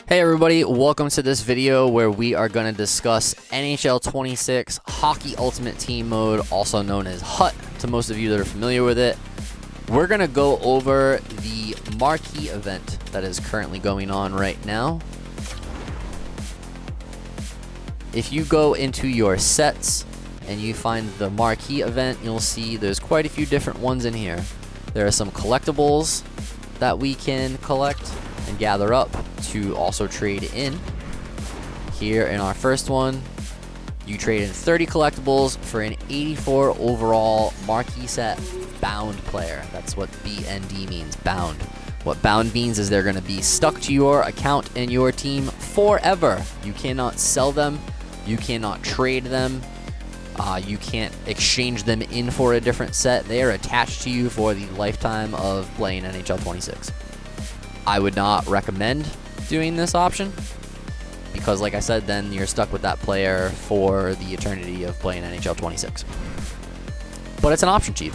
Hey everybody, welcome to this video where we are going to discuss NHL 26 Hockey Ultimate Team Mode, also known as HUT to most of you that are familiar with it. We're going to go over the marquee event that is currently going on right now. If you go into your sets and you find the marquee event, you'll see there's quite a few different ones in here. There are some collectibles that we can collect and gather up to also trade in. Here in our first one, you trade in 30 collectibles for an 84 overall marquee set bound player. That's what BND means, bound. What bound means is they're going to be stuck to your account and your team forever. You cannot sell them, you cannot trade them, you can't exchange them in for a different set. They are attached to you for the lifetime of playing NHL 26. I would not recommend doing this option because, like I said, then you're stuck with that player for the eternity of playing NHL 26. But it's an option cheap.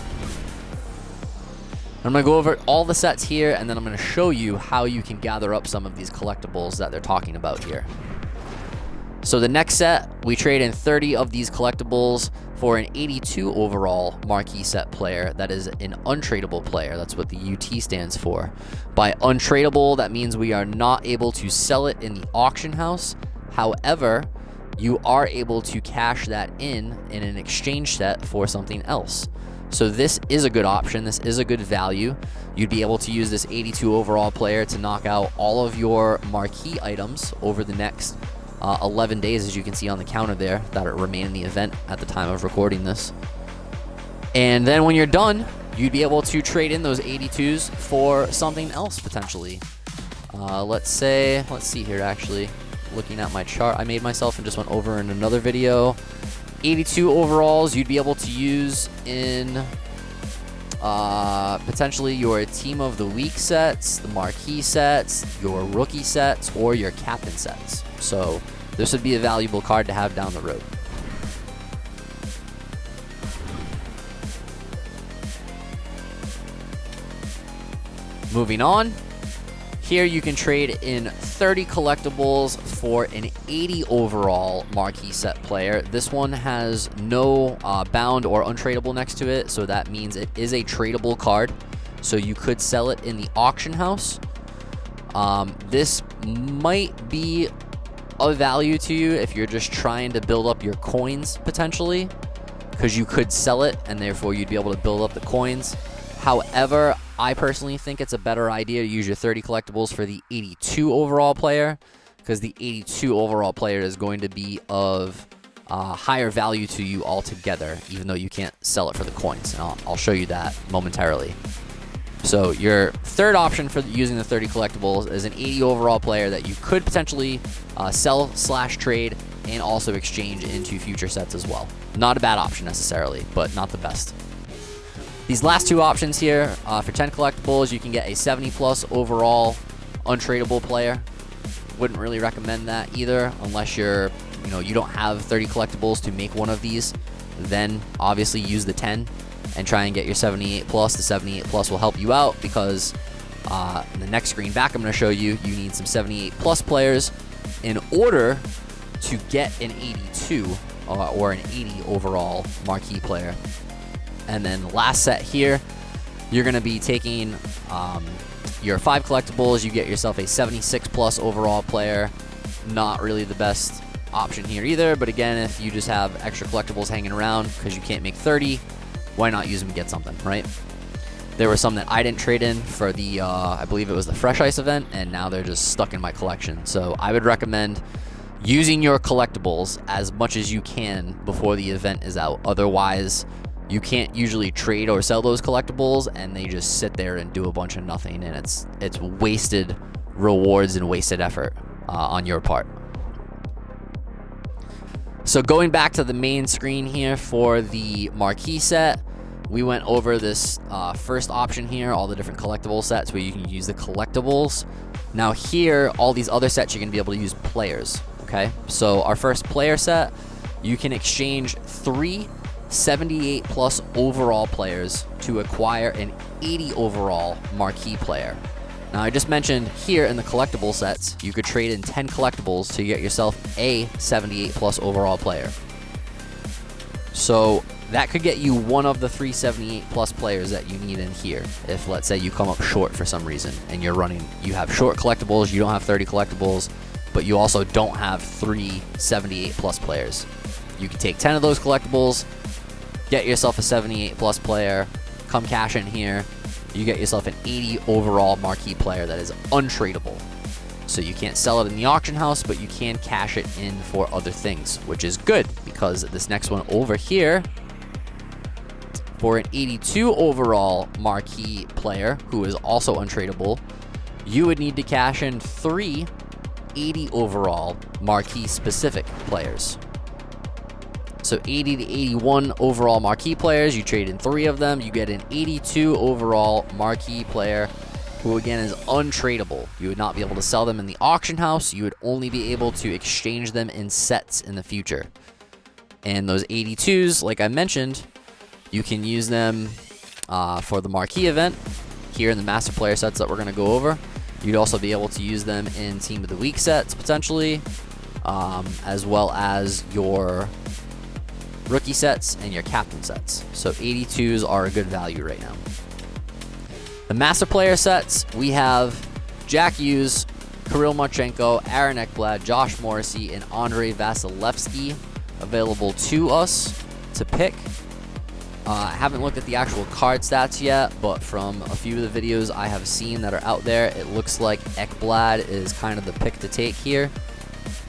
I'm going to go over all the sets here, and then I'm going to show you how you can gather up some of these collectibles that they're talking about here. So the next set, we trade in 30 of these collectibles for an 82 overall marquee set player that is an untradeable player. That's what the UT stands for. By untradeable, that means we are not able to sell it in the auction house. However, you are able to cash that in an exchange set for something else. So this is a good option. This is a good value. You'd be able to use this 82 overall player to knock out all of your marquee items over the next 11 days, as you can see on the counter there, that remain in the event at the time of recording this. And then when you're done, you'd be able to trade in those 82s for something else potentially. Let's see here actually. Looking at my chart I made myself and just went over in another video. 82 overalls you'd be able to use in potentially your Team of the Week sets, the marquee sets, your rookie sets, or your captain sets. So this would be a valuable card to have down the road. Moving on, here you can trade in 30 collectibles for an 80 overall marquee set player. This one has no bound or untradeable next to it, so that means it is a tradable card. So you could sell it in the auction house. This might be of value to you if you're just trying to build up your coins potentially, because you could sell it and therefore you'd be able to build up the coins. However, I personally think it's a better idea to use your 30 collectibles for the 82 overall player, because the 82 overall player is going to be of higher value to you altogether, even though you can't sell it for the coins, and I'll show you that momentarily. So your third option for using the 30 collectibles is an 80 overall player that you could potentially sell/trade and also exchange into future sets as well. Not a bad option necessarily, but not the best. These last two options here, for 10 collectibles, you can get a 70+ overall untradeable player. Wouldn't really recommend that either unless you don't have 30 collectibles to make one of these. Then obviously use the 10 and try and get your 78+. The 78+ will help you out because in the next screen back I'm going to show you, you need some 78+ players in order to get an 82 or an 80 overall marquee player. And then the last set here, you're going to be taking your 5 collectibles. You get yourself a 76+ overall player. Not really the best option here either, but again, if you just have extra collectibles hanging around because you can't make 30, why not use them to get something, right? There were some that I didn't trade in for the, I believe it was the Fresh Ice event, and now they're just stuck in my collection. So I would recommend using your collectibles as much as you can before the event is out. Otherwise, you can't usually trade or sell those collectibles, and they just sit there and do a bunch of nothing, and it's wasted rewards and wasted effort on your part. So going back to the main screen here for the marquee set, we went over this first option here, all the different collectible sets where you can use the collectibles. Now here, all these other sets, you're going to be able to use players, okay? So our first player set, you can exchange 3 78+ overall players to acquire an 80 overall marquee player. Now, I just mentioned here in the collectible sets, you could trade in 10 collectibles to get yourself a 78 plus overall player. So that could get you one of the 378 plus players that you need in here. If, let's say, you come up short for some reason and you have short collectibles, you don't have 30 collectibles, but you also don't have 378 plus players. You can take 10 of those collectibles, get yourself a 78 plus player, come cash in here, you get yourself an 80 overall marquee player that is untradeable. So you can't sell it in the auction house, but you can cash it in for other things, which is good because this next one over here, for an 82 overall marquee player who is also untradeable, you would need to cash in 3 80 overall marquee specific players. So 80 to 81 overall marquee players, you trade in 3 of them, you get an 82 overall marquee player who again is untradeable. You would not be able to sell them in the auction house, you would only be able to exchange them in sets in the future. And those 82s, like I mentioned, you can use them for the marquee event here in the master player sets that we're going to go over. You'd also be able to use them in team of the week sets potentially, as well as your rookie sets and your captain sets. So 82s are a good value right now. The master player sets, we have Jack Hughes, Kirill Marchenko, Aaron Ekblad, Josh Morrissey, and Andrei Vasilevsky available to us to pick. I haven't looked at the actual card stats yet, but from a few of the videos I have seen that are out there, it looks like Ekblad is kind of the pick to take here.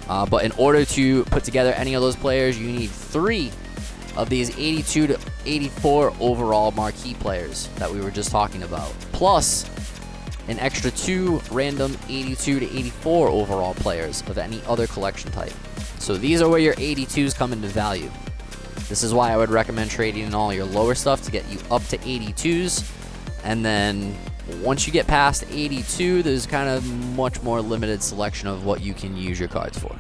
But in order to put together any of those players, you need 3 of these 82 to 84 overall marquee players that we were just talking about, plus an extra 2 random 82 to 84 overall players of any other collection type. So these are where your 82s come into value. This is why I would recommend trading in all your lower stuff to get you up to 82s, and then once you get past 82, there's kind of much more limited selection of what you can use your cards for.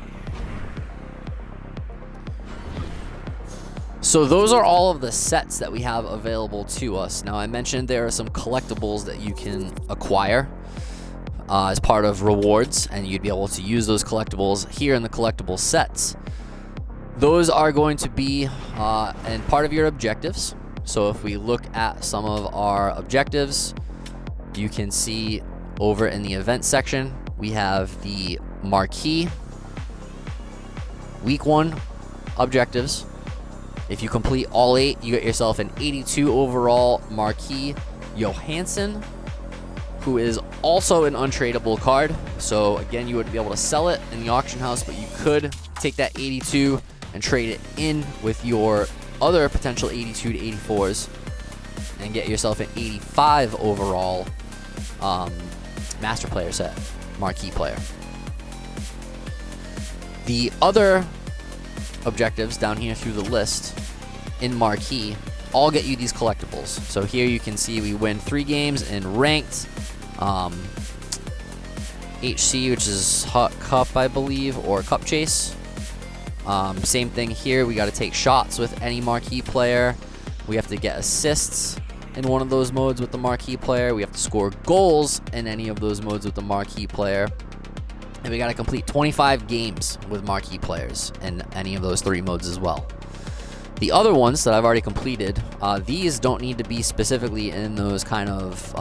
So those are all of the sets that we have available to us. Now, I mentioned there are some collectibles that you can acquire as part of rewards, and you'd be able to use those collectibles here in the collectible sets. Those are going to be and part of your objectives. So if we look at some of our objectives, you can see over in the event section, we have the marquee week 1 objectives. If you complete all 8, you get yourself an 82 overall marquee Johansson, who is also an untradeable card. So again, you wouldn't be able to sell it in the auction house, but you could take that 82 and trade it in with your other potential 82 to 84s and get yourself an 85 overall master player set, marquee player. The other objectives down here through the list in marquee all get you these collectibles. So here you can see we win 3 games in ranked HC, which is HUT Cup, I believe, or Cup Chase. Same thing here, we got to take shots with any marquee player. We have to get assists in one of those modes with the marquee player. We have to score goals in any of those modes with the marquee player. And we got to complete 25 games with marquee players in any of those 3 modes as well. The other ones that I've already completed, these don't need to be specifically in those kind of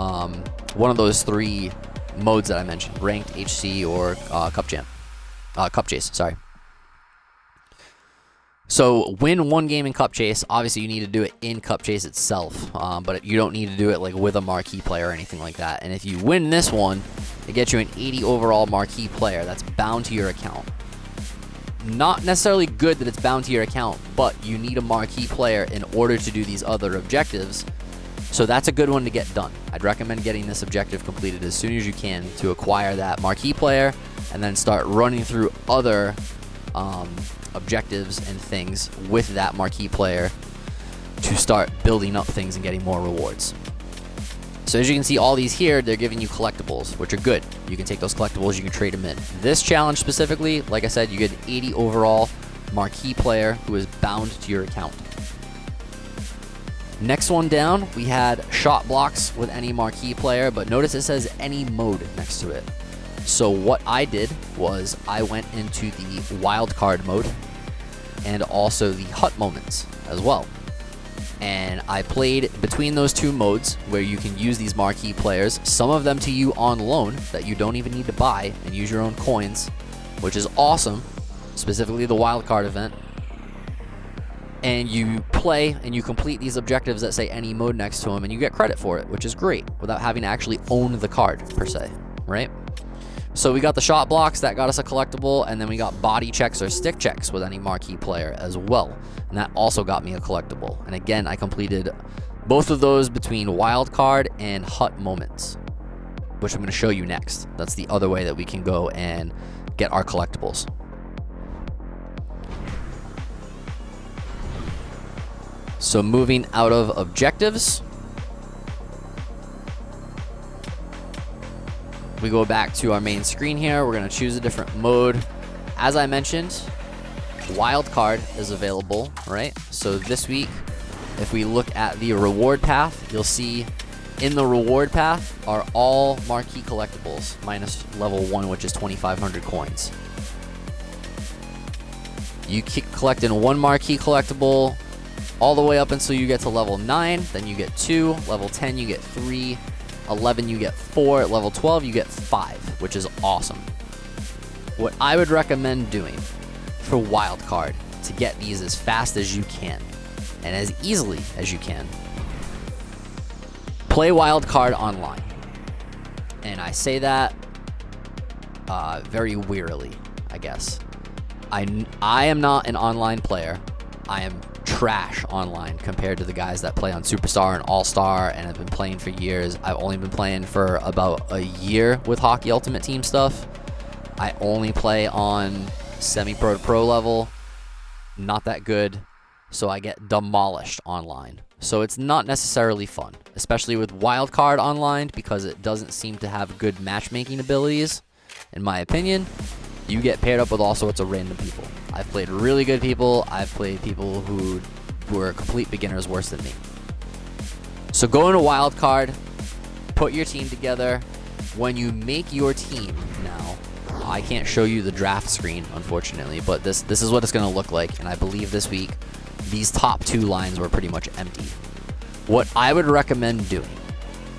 one of those 3 modes that I mentioned, ranked, HC, or Cup Chase, sorry. So win 1 game in Cup Chase. Obviously, you need to do it in Cup Chase itself, but you don't need to do it like with a marquee player or anything like that. And if you win this one, it gets you an 80 overall marquee player that's bound to your account. Not necessarily good that it's bound to your account, but you need a marquee player in order to do these other objectives. So that's a good one to get done. I'd recommend getting this objective completed as soon as you can to acquire that marquee player and then start running through other objectives and things with that marquee player to start building up things and getting more rewards. So as you can see, all these here, they're giving you collectibles, which are good. You can take those collectibles, you can trade them in. This challenge specifically, like I said, you get an 80 overall marquee player who is bound to your account. Next one down, we had shot blocks with any marquee player, but notice it says any mode next to it. So what I did was I went into the wild card mode and also the HUT moments as well. And I played between those two modes where you can use these marquee players, some of them to you on loan that you don't even need to buy, and use your own coins, which is awesome, specifically the wild card event. And you play and you complete these objectives that say any mode next to them, and you get credit for it, which is great, without having to actually own the card per se, right? So we got the shot blocks, that got us a collectible, and then we got body checks or stick checks with any marquee player as well, and that also got me a collectible. And again, I completed both of those between wildcard and HUT moments, which I'm going to show you next. That's the other way that we can go and get our collectibles. So moving out of objectives, we go back to our main screen here. We're going to choose a different mode. As I mentioned, wild card is available, right? So this week, if we look at the reward path, you'll see in the reward path are all marquee collectibles minus level 1, which is 2,500 coins. You keep collecting one marquee collectible all the way up until you get to level 9, then you get 2, level 10 you get 3, 11 you get 4, at level 12 you get 5, which is awesome. What I would recommend doing for wildcard to get these as fast as you can and as easily as you can, play wildcard online. And I say that very wearily, I guess. I am not an online player. I am trash online compared to the guys that play on Superstar and All-Star and have been playing for years. I've only been playing for about a year with Hockey Ultimate Team stuff. I only play on semi-pro to pro level. Not that good, so I get demolished online. So it's not necessarily fun, especially with Wildcard online, because it doesn't seem to have good matchmaking abilities, in my opinion. You get paired up with all sorts of random people. I've played really good people. I've played people who were complete beginners worse than me. So go into Wildcard, put your team together. When you make your team now, I can't show you the draft screen, unfortunately, but this is what it's going to look like. And I believe this week, these top 2 lines were pretty much empty. What I would recommend doing,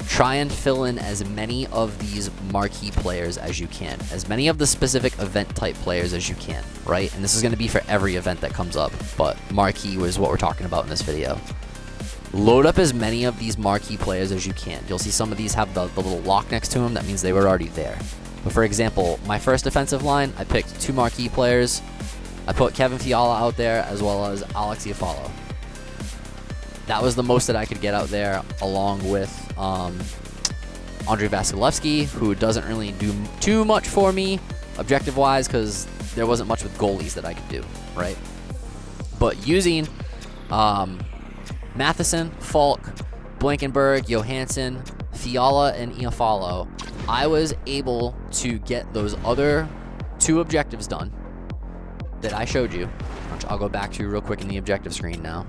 try and fill in as many of these marquee players as you can, as many of the specific event type players as you can, right? And this is going to be for every event that comes up, but marquee was what we're talking about in this video. Load up as many of these marquee players as you can. You'll see some of these have the little lock next to them. That means they were already there. But for example, my first defensive line, I picked 2 marquee players. I put Kevin Fiala out there as well as Alex Iafallo. That was the most that I could get out there, along with Andrei Vasilevsky, who doesn't really do too much for me objective-wise because there wasn't much with goalies that I could do, right? But using Matheson, Falk, Blankenberg, Johansson, Fiala, and Iafallo, I was able to get those other 2 objectives done that I showed you, which I'll go back to real quick in the objective screen now.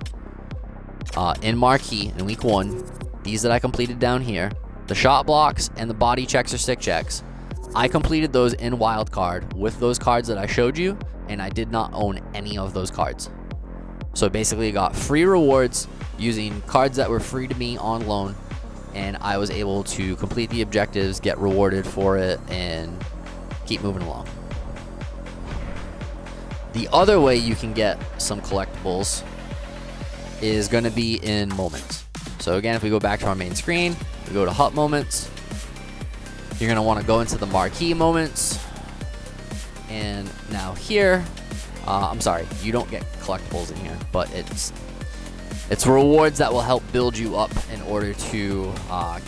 In Marquee, in week 1, these that I completed down here, the shot blocks and the body checks or stick checks, I completed those in Wildcard with those cards that I showed you, and I did not own any of those cards. So basically I got free rewards using cards that were free to me on loan, and I was able to complete the objectives, get rewarded for it, and keep moving along. The other way you can get some collectibles is going to be in moments. So again, if we go back to our main screen, we go to HUT moments. You're going to want to go into the marquee moments. And now here, I'm sorry, you don't get collectibles in here, but it's rewards that will help build you up in order to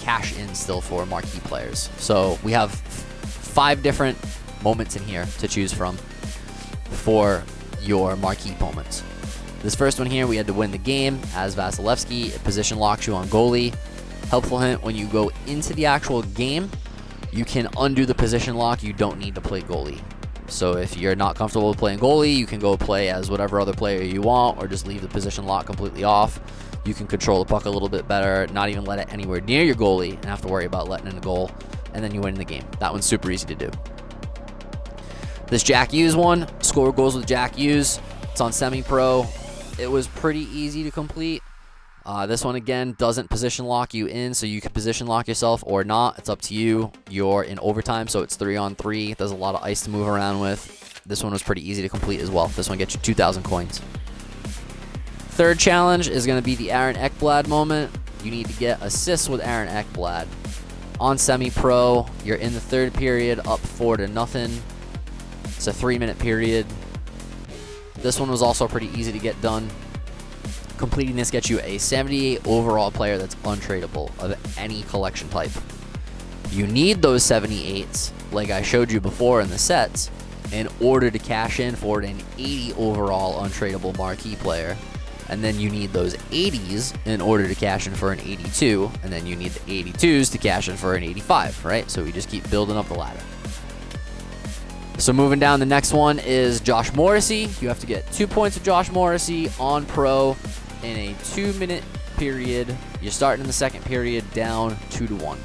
cash in still for marquee players. So we have 5 different moments in here to choose from for your marquee moments. This first one here, we had to win the game as Vasilevsky. It position locks you on goalie. Helpful hint, when you go into the actual game, you can undo the position lock. You don't need to play goalie. So if you're not comfortable with playing goalie, you can go play as whatever other player you want, or just leave the position lock completely off. You can control the puck a little bit better, not even let it anywhere near your goalie and have to worry about letting in a goal, and then you win the game. That one's super easy to do. This Jack Hughes one, score goals with Jack Hughes. It's on semi-pro. It was pretty easy to complete. This one, again, doesn't position lock you in, so you can position lock yourself or not. It's up to you. You're in overtime, so it's 3-on-3. There's a lot of ice to move around with. This one was pretty easy to complete as well. This one gets you 2,000 coins. Third challenge is going to be the Aaron Ekblad moment. You need to get assists with Aaron Ekblad. On semi-pro, you're in the third period, up 4-0. It's a 3-minute period. This one was also pretty easy to get done. Completing this gets you a 78 overall player that's untradeable of any collection type. You need those 78s, like I showed you before in the sets, in order to cash in for an 80 overall untradeable marquee player. And then you need those 80s in order to cash in for an 82, and then you need the 82s to cash in for an 85, right? So we just keep building up the ladder. So moving down, the next one is Josh Morrissey. You have to get 2 points of Josh Morrissey on pro in a 2-minute period. You're starting in the second period down 2-1.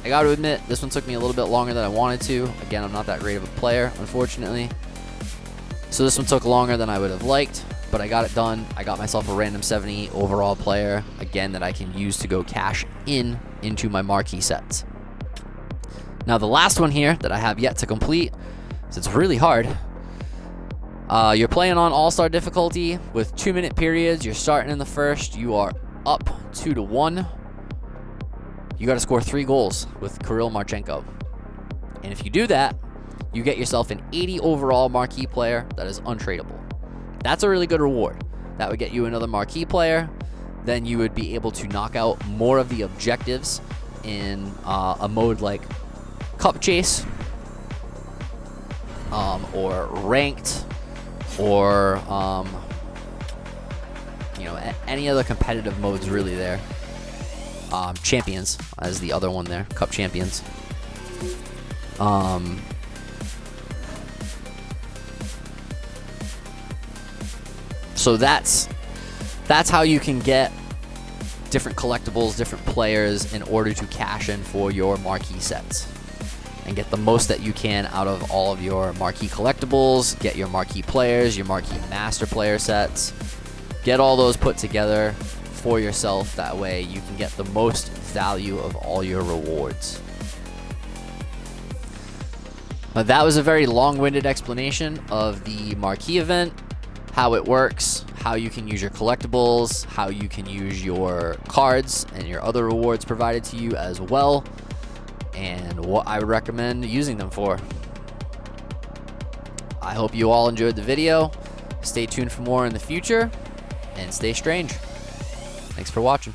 I got to admit, this one took me a little bit longer than I wanted to. Again, I'm not that great of a player, unfortunately. So this one took longer than I would have liked, but I got it done. I got myself a random 70 overall player, again, that I can use to go cash into my marquee sets. Now, the last one here that I have yet to complete, it's really hard. You're playing on All-Star difficulty with 2-minute periods. You're starting in the first. You are up 2-1. You got to score 3 goals with Kirill Marchenko. And if you do that, you get yourself an 80 overall marquee player that is untradeable. That's a really good reward. That would get you another marquee player. Then you would be able to knock out more of the objectives in a mode like Cup Chase, or ranked, or any other competitive modes really there. Champions as the other one there, Cup Champions. So that's how you can get different collectibles, different players in order to cash in for your marquee sets and get the most that you can out of all of your marquee collectibles, get your marquee players, your marquee master player sets, get all those put together for yourself. That way you can get the most value of all your rewards. But that was a very long-winded explanation of the marquee event, how it works, how you can use your collectibles, how you can use your cards and your other rewards provided to you as well, and what I would recommend using them for. I hope you all enjoyed the video. Stay tuned for more in the future, and stay strange. Thanks for watching.